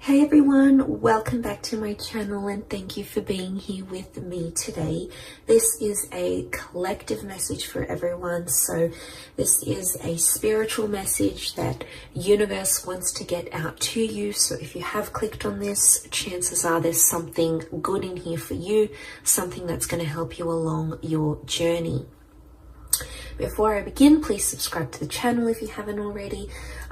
Hey everyone, welcome back to my channel and thank you for being here with me today. This is a collective message for everyone. So this is a spiritual message that universe wants to get out to you. So if you have clicked on this, chances are there's something good in here for you, something that's going to help you along your journey. Before I begin, please subscribe to the channel if you haven't already.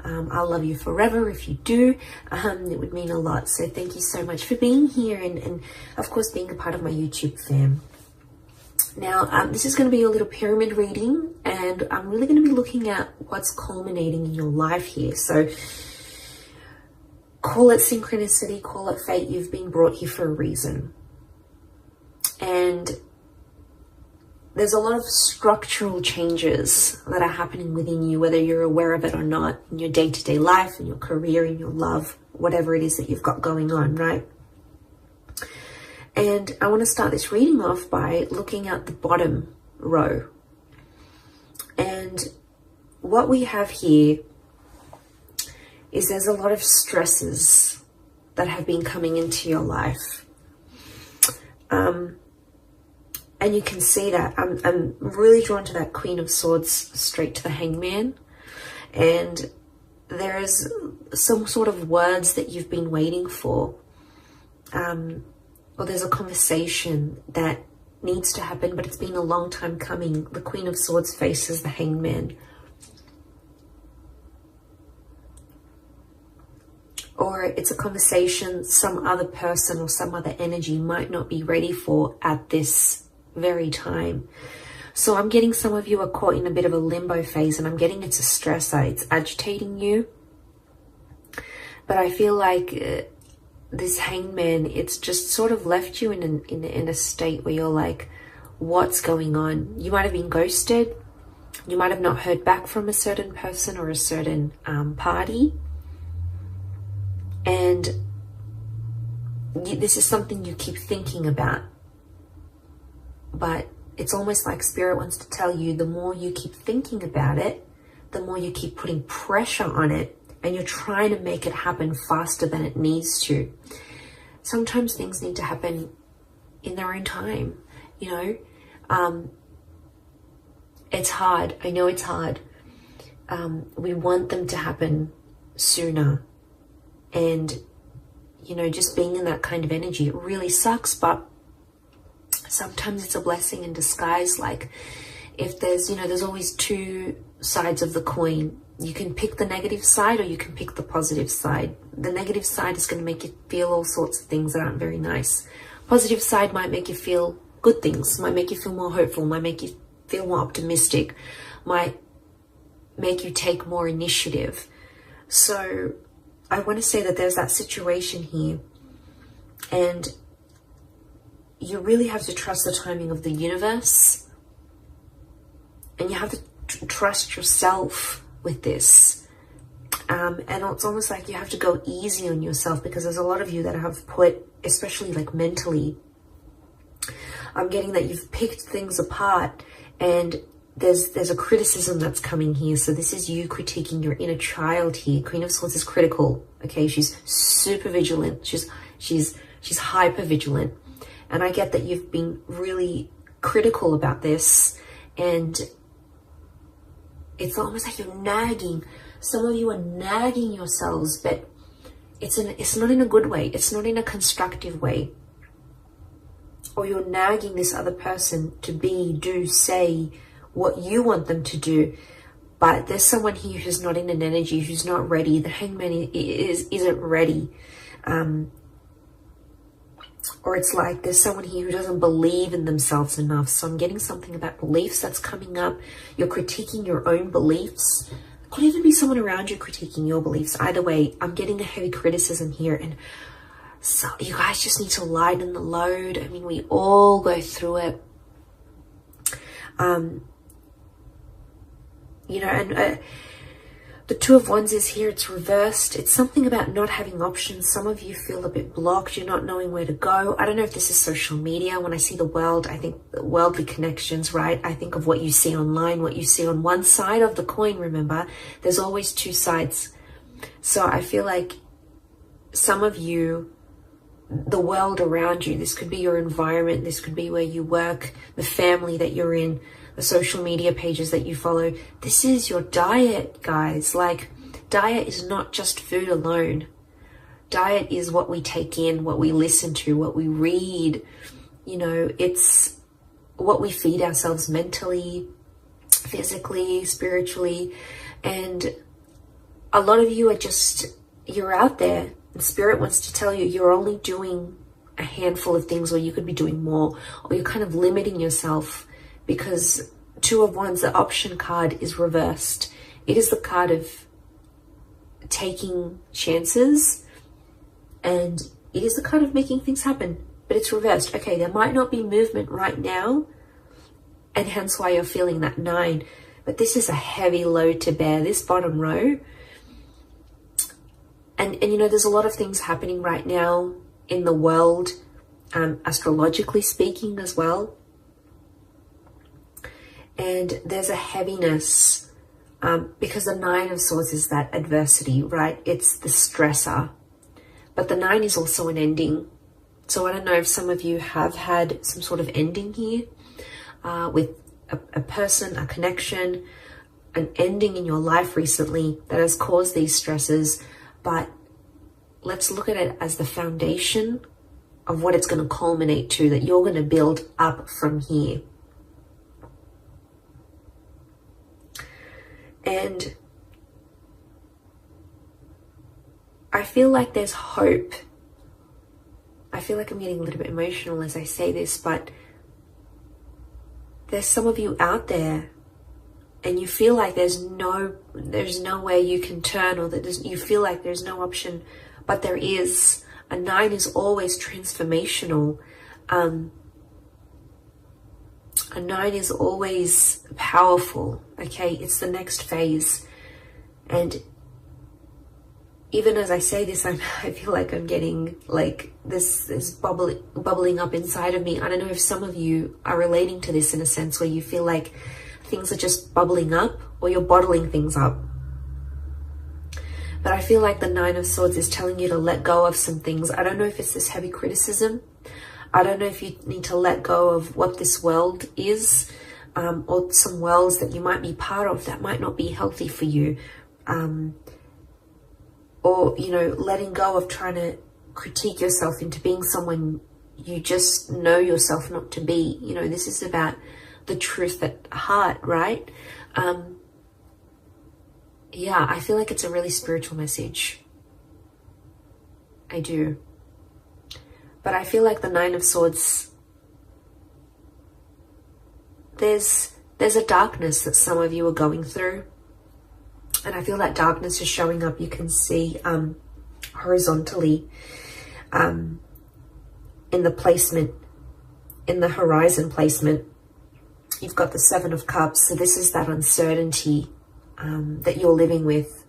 I'll love you forever if you do. It would mean a lot. So thank you so much for being here and of course being a part of my YouTube fam. Now, this is going to be a little pyramid reading, and I'm really going to be looking at what's culminating in your life here. So call it synchronicity, call it fate. You've been brought here for a reason. And there's a lot of structural changes that are happening within you, whether you're aware of it or not, in your day-to-day life, in your career, in your love, whatever it is that you've got going on, right? And I want to start this reading off by looking at the bottom row. And what we have here is there's a lot of stresses that have been coming into your life. And you can see that I'm really drawn to that Queen of Swords straight to the Hangman. And there is some sort of words that you've been waiting for. Or there's a conversation that needs to happen, but it's been a long time coming. The Queen of Swords faces the Hangman. Or it's a conversation some other person or some other energy might not be ready for at this very time. So I'm getting some of you are caught in a bit of a limbo phase, and I'm getting it's a stressor. It's agitating you. But I feel like this Hangman, it's just sort of left you in a state where you're like, what's going on? You might have been ghosted. You might have not heard back from a certain person or a certain party. And this is something you keep thinking about. But it's almost like Spirit wants to tell you, the more you keep thinking about it, the more you keep putting pressure on it, and you're trying to make it happen faster than it needs to. Sometimes things need to happen in their own time, you know. It's hard. I know it's hard. We want them to happen sooner. And, you know, just being in that kind of energy, it really sucks, but sometimes it's a blessing in disguise. Like if there's, you know, there's always two sides of the coin. You can pick the negative side or you can pick the positive side. The negative side is going to make you feel all sorts of things that aren't very nice. Positive side might make you feel good things, might make you feel more hopeful, might make you feel more optimistic, might make you take more initiative. So I want to say that there's that situation here, and you really have to trust the timing of the universe, and you have to trust yourself with this. And it's almost like you have to go easy on yourself, because there's a lot of you that have put, especially like mentally, I'm getting that you've picked things apart, and there's a criticism that's coming here. So this is you critiquing your inner child here. Queen of Swords is critical. Okay, she's super vigilant. She's hyper vigilant. And I get that you've been really critical about this, and it's almost like you're nagging. Some of you are nagging yourselves, but it's not in a good way. It's not in a constructive way. Or you're nagging this other person to be, do, say what you want them to do. But there's someone here who's not in an energy, who's not ready. The Hangman isn't ready. Or it's like there's someone here who doesn't believe in themselves enough. So I'm getting something about beliefs that's coming up. You're critiquing your own beliefs. It could even be someone around you critiquing your beliefs. Either way, I'm getting a heavy criticism here. And so you guys just need to lighten the load. I mean, we all go through it. You know, and the Two of Wands is here. It's reversed. It's something about not having options. Some of you feel a bit blocked. You're not knowing where to go. I don't know if this is social media. When I see the world, I think worldly connections, right? I think of what you see online, what you see on one side of the coin. Remember, there's always two sides. So I feel like some of you, the world around you, this could be your environment, this could be where you work, the family that you're in, the social media pages that you follow. This is your diet, guys. Like, diet is not just food alone. Diet is what we take in, what we listen to, what we read. You know, it's what we feed ourselves mentally, physically, spiritually. And a lot of you are just, you're out there, and Spirit wants to tell you you're only doing a handful of things, or you could be doing more, or you're kind of limiting yourself, because Two of Wands, the option card, is reversed. It is the card of taking chances, and it is the card of making things happen, but it's reversed. Okay, there might not be movement right now, and hence why you're feeling that 9, but this is a heavy load to bear, this bottom row. And you know, there's a lot of things happening right now in the world, astrologically speaking as well. And there's a heaviness, because the 9 of Swords is that adversity, right? It's the stressor. But the 9 is also an ending. So I don't know if some of you have had some sort of ending here, with a person, a connection, an ending in your life recently that has caused these stresses. But let's look at it as the foundation of what it's going to culminate to, that you're going to build up from here. And I feel like there's hope. I feel like I'm getting a little bit emotional as I say this, but there's some of you out there and you feel like there's no way you can turn, or that you feel like there's no option, but there is. A 9 is always transformational. A 9 is always powerful, okay? It's the next phase. And even as I say this, I feel like I'm getting, like, this is bubbling up inside of me. I don't know if some of you are relating to this in a sense where you feel like things are just bubbling up, or you're bottling things up. But I feel like the 9 of Swords is telling you to let go of some things. I don't know if it's this heavy criticism. I don't know if you need to let go of what this world is, or some worlds that you might be part of that might not be healthy for you. Or, you know, letting go of trying to critique yourself into being someone you just know yourself not to be. You know, this is about the truth at heart, right? Yeah, I feel like it's a really spiritual message. I do. But I feel like the 9 of Swords, there's a darkness that some of you are going through. And I feel that darkness is showing up. You can see horizontally in the placement, in the horizon placement. You've got the 7 of Cups. So this is that uncertainty that you're living with.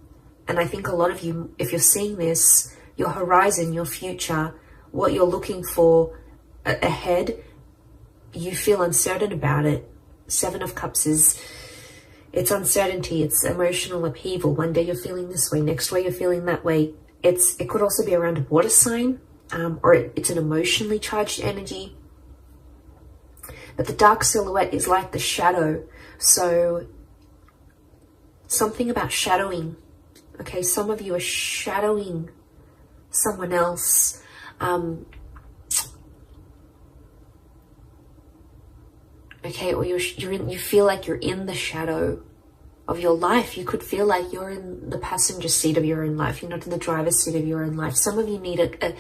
And I think a lot of you, if you're seeing this, your horizon, your future, what you're looking for ahead, you feel uncertain about it. 7 of Cups is, it's uncertainty, it's emotional upheaval. One day you're feeling this way, next way you're feeling that way. It could also be around a water sign, or it's an emotionally charged energy. But the dark silhouette is like the shadow. So something about shadowing. Okay, some of you are shadowing someone else. Okay, or you feel like you're in the shadow of your life. You could feel like you're in the passenger seat of your own life. You're not in the driver's seat of your own life. Some of you need a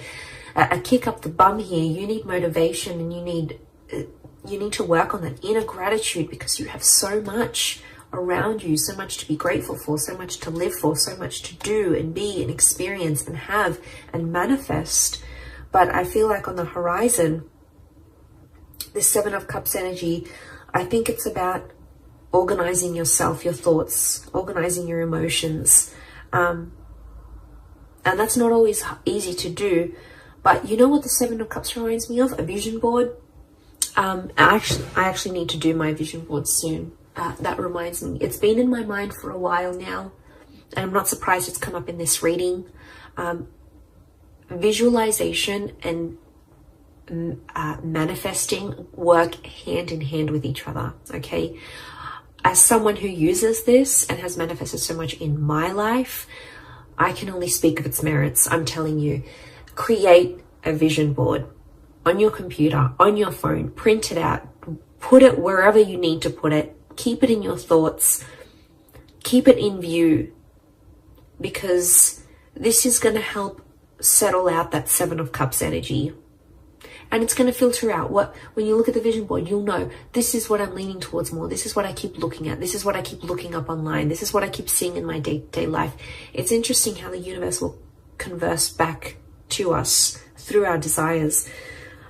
kick up the bum here. You need motivation, and you need to work on that inner gratitude, because you have so much around you, so much to be grateful for, so much to live for, so much to do and be and experience and have and manifest. But I feel like on the horizon, this 7 of Cups energy, I think it's about organizing yourself, your thoughts, organizing your emotions. And that's not always easy to do. But you know what the 7 of Cups reminds me of? A vision board. I actually need to do my vision board soon. That reminds me. It's been in my mind for a while now. And I'm not surprised it's come up in this reading. visualization and manifesting work hand in hand with each other, okay? As someone who uses this and has manifested so much in my life, I can only speak of its merits. I'm telling you, create a vision board on your computer, on your phone, print it out, put it wherever you need to put it, keep it in your thoughts, keep it in view, because this is going to help settle out that Seven of Cups energy. And it's going to filter out when you look at the vision board, you'll know this is what I'm leaning towards more. This is what I keep looking at. This is what I keep looking up online. This is what I keep seeing in my day-to-day life. It's interesting how the universe will converse back to us through our desires.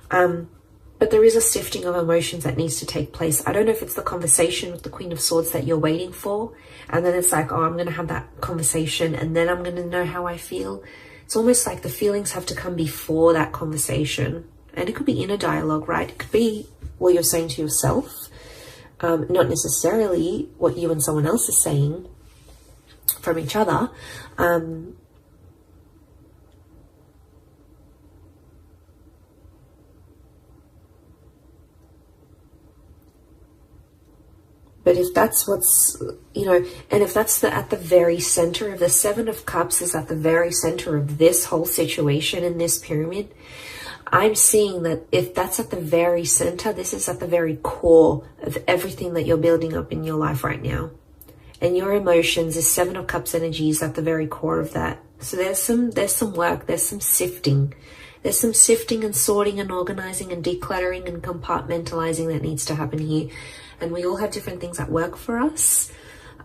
But there is a sifting of emotions that needs to take place. I don't know if it's the conversation with the Queen of Swords that you're waiting for. And then it's like, oh, I'm going to have that conversation and then I'm going to know how I feel. It's almost like the feelings have to come before that conversation. And it could be inner dialogue, right? It could be what you're saying to yourself, not necessarily what you and someone else is saying from each other. But if that's what's, and if that's at the very center of the Seven of Cups is at the very center of this whole situation in this pyramid, I'm seeing that if that's at the very center, this is at the very core of everything that you're building up in your life right now. And your emotions, this Seven of Cups energy is at the very core of that. So there's some work, there's some sifting. There's some sifting and sorting and organizing and decluttering and compartmentalizing that needs to happen here. And we all have different things that work for us.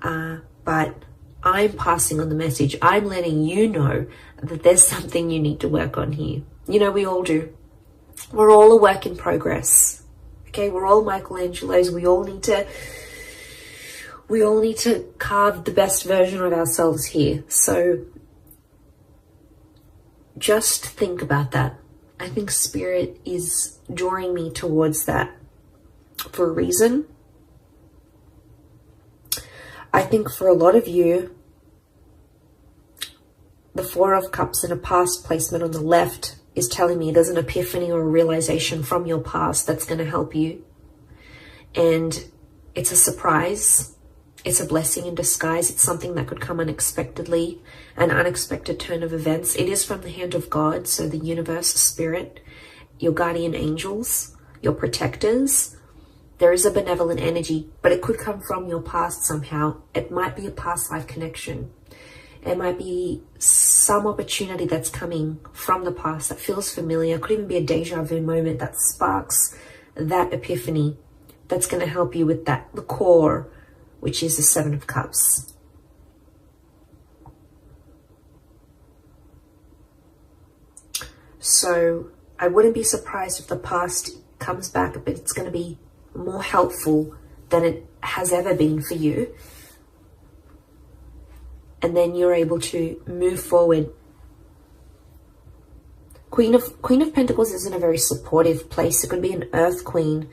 But I'm passing on the message. I'm letting you know that there's something you need to work on here. We all do. We're all a work in progress. Okay, we're all Michelangelos. We all need to carve the best version of ourselves here. So just think about that. I think Spirit is drawing me towards that for a reason. I think for a lot of you, the Four of Cups in a past placement on the left is telling me there's an epiphany or a realization from your past that's going to help you. And it's a surprise. It's a blessing in disguise. It's something that could come unexpectedly, an unexpected turn of events. It is from the hand of God, so the universe, Spirit, your guardian angels, your protectors. There is a benevolent energy, but it could come from your past somehow. It might be a past life connection. It might be some opportunity that's coming from the past that feels familiar. It could even be a deja vu moment that sparks that epiphany that's going to help you with the core, which is the Seven of Cups. So I wouldn't be surprised if the past comes back, but it's going to be more helpful than it has ever been for you. And then you're able to move forward. Queen of Pentacles is in a very supportive place. It could be an Earth Queen.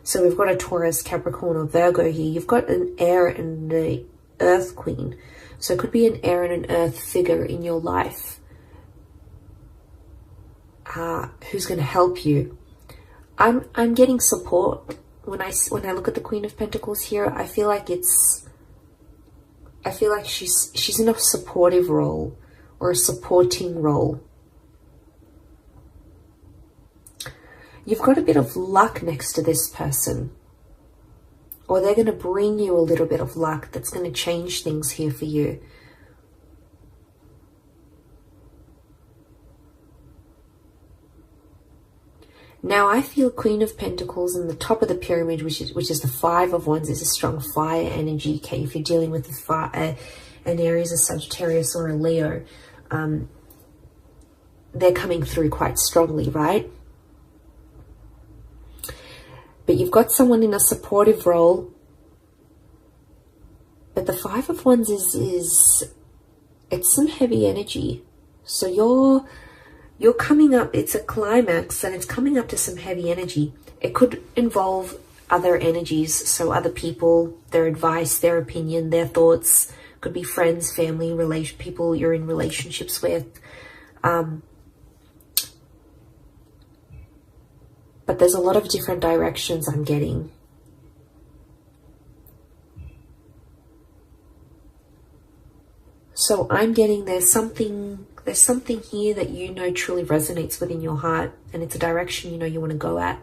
So we've got a Taurus, Capricorn, or Virgo here. You've got an air and an Earth Queen. So it could be an air and an Earth figure in your life who's going to help you. I'm getting support. When I look at the Queen of Pentacles here, I feel like she's in a supportive role or a supporting role. You've got a bit of luck next to this person, or they're going to bring you a little bit of luck that's going to change things here for you. Now I feel Queen of Pentacles in the top of the pyramid, which is the Five of Wands, is a strong fire energy. Okay, if you're dealing with an Aries, a Sagittarius, or a Leo, they're coming through quite strongly, right? But you've got someone in a supportive role. But the Five of Wands it's some heavy energy. So you're coming up, it's a climax and it's coming up to some heavy energy. It could involve other energies, so other people, their advice, their opinion, their thoughts. Could be friends, family, people you're in relationships with. but there's a lot of different directions I'm getting. So I'm getting there's something here that you know truly resonates within your heart, and it's a direction you know you want to go at.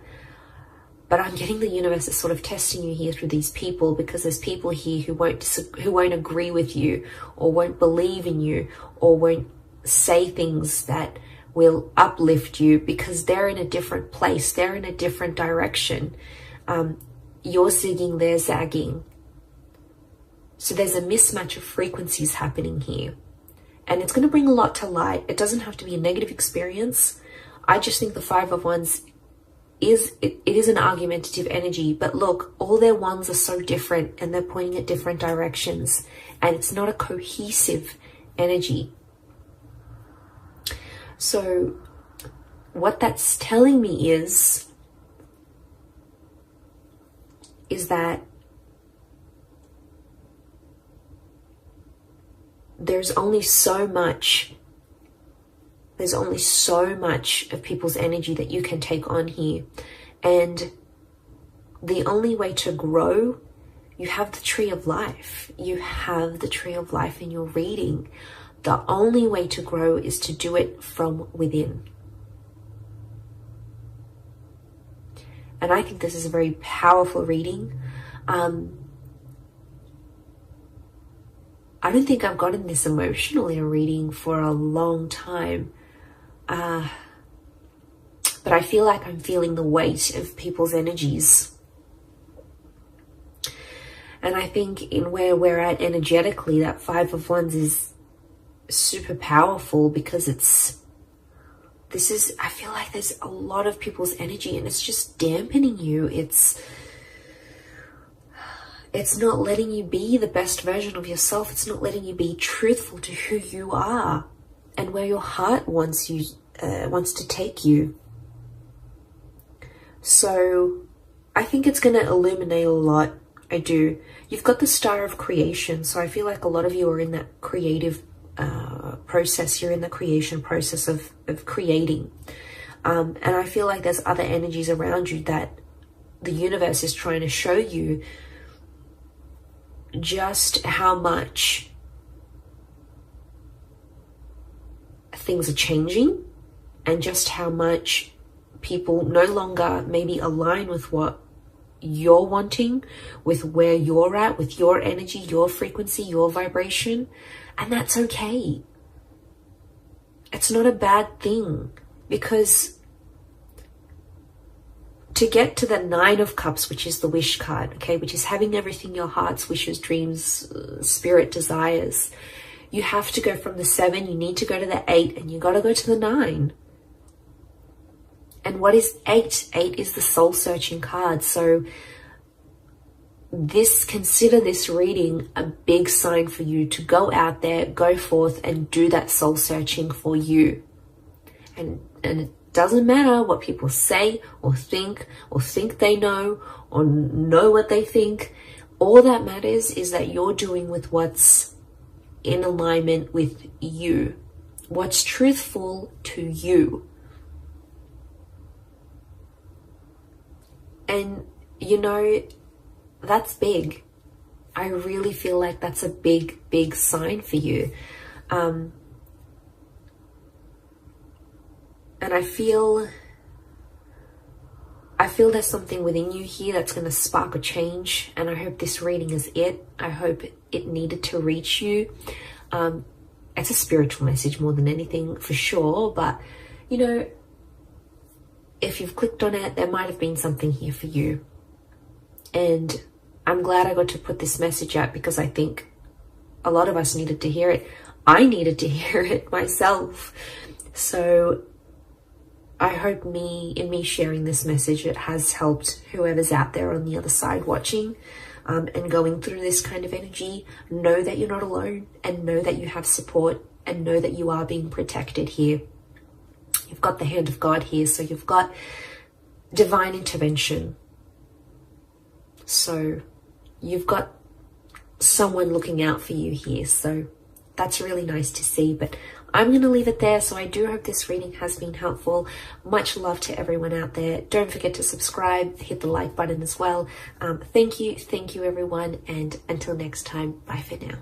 But I'm getting the universe is sort of testing you here through these people, because there's people here who won't agree with you, or won't believe in you, or won't say things that will uplift you, because they're in a different place. They're in a different direction. You're zigging, they're zagging. So there's a mismatch of frequencies happening here. And it's going to bring a lot to light. It doesn't have to be a negative experience. I just think the Five of Wands it is an argumentative energy, but look, all their wands are so different and they're pointing at different directions, and it's not a cohesive energy. So what that's telling me is that there's only so much of people's energy that you can take on here. And the only way to grow, you have the tree of life. You have the tree of life in your reading. The only way to grow is to do it from within. And I think this is a very powerful reading. I don't think I've gotten this emotional in a reading for a long time. But I feel like I'm feeling the weight of people's energies. And I think in where we're at energetically, that Five of Wands is super powerful, because I feel like there's a lot of people's energy and it's just dampening you. It's not letting you be the best version of yourself. It's not letting you be truthful to who you are and where your heart wants to take you. So I think it's going to illuminate a lot. I do. You've got the Star of Creation, so I feel like a lot of you are in that creative process. You're in the creation process of creating. And I feel like there's other energies around you that the universe is trying to show you just how much things are changing, and just how much people no longer maybe align with what you're wanting, with where you're at, with your energy, your frequency, your vibration. And that's okay. It's not a bad thing, because to get to the Nine of Cups, which is the wish card, okay, which is having everything your heart's wishes, dreams, spirit desires, you have to go from the 7, you need to go to the 8, and you got to go to the 9. And what is 8? 8 is the soul searching card. So consider this reading a big sign for you to go out there, go forth and do that soul searching for you. And it doesn't matter what people say or think they know or know what they think. All that matters is that you're doing with what's in alignment with you, what's truthful to you. And you know, that's big. I really feel like that's a big, big sign for you. And I feel there's something within you here that's going to spark a change. And I hope this reading is it. I hope it needed to reach you. It's a spiritual message more than anything, for sure. But, you know, if you've clicked on it, there might have been something here for you. And I'm glad I got to put this message out, because I think a lot of us needed to hear it. I needed to hear it myself. So I hope in me sharing this message, it has helped whoever's out there on the other side watching and going through this kind of energy. Know that you're not alone, and know that you have support, and know that you are being protected here. You've got the hand of God here, so you've got divine intervention. So you've got someone looking out for you here. So that's really nice to see. But I'm going to leave it there. So I do hope this reading has been helpful. Much love to everyone out there. Don't forget to subscribe, hit the like button as well. Thank you everyone, and until next time, bye for now.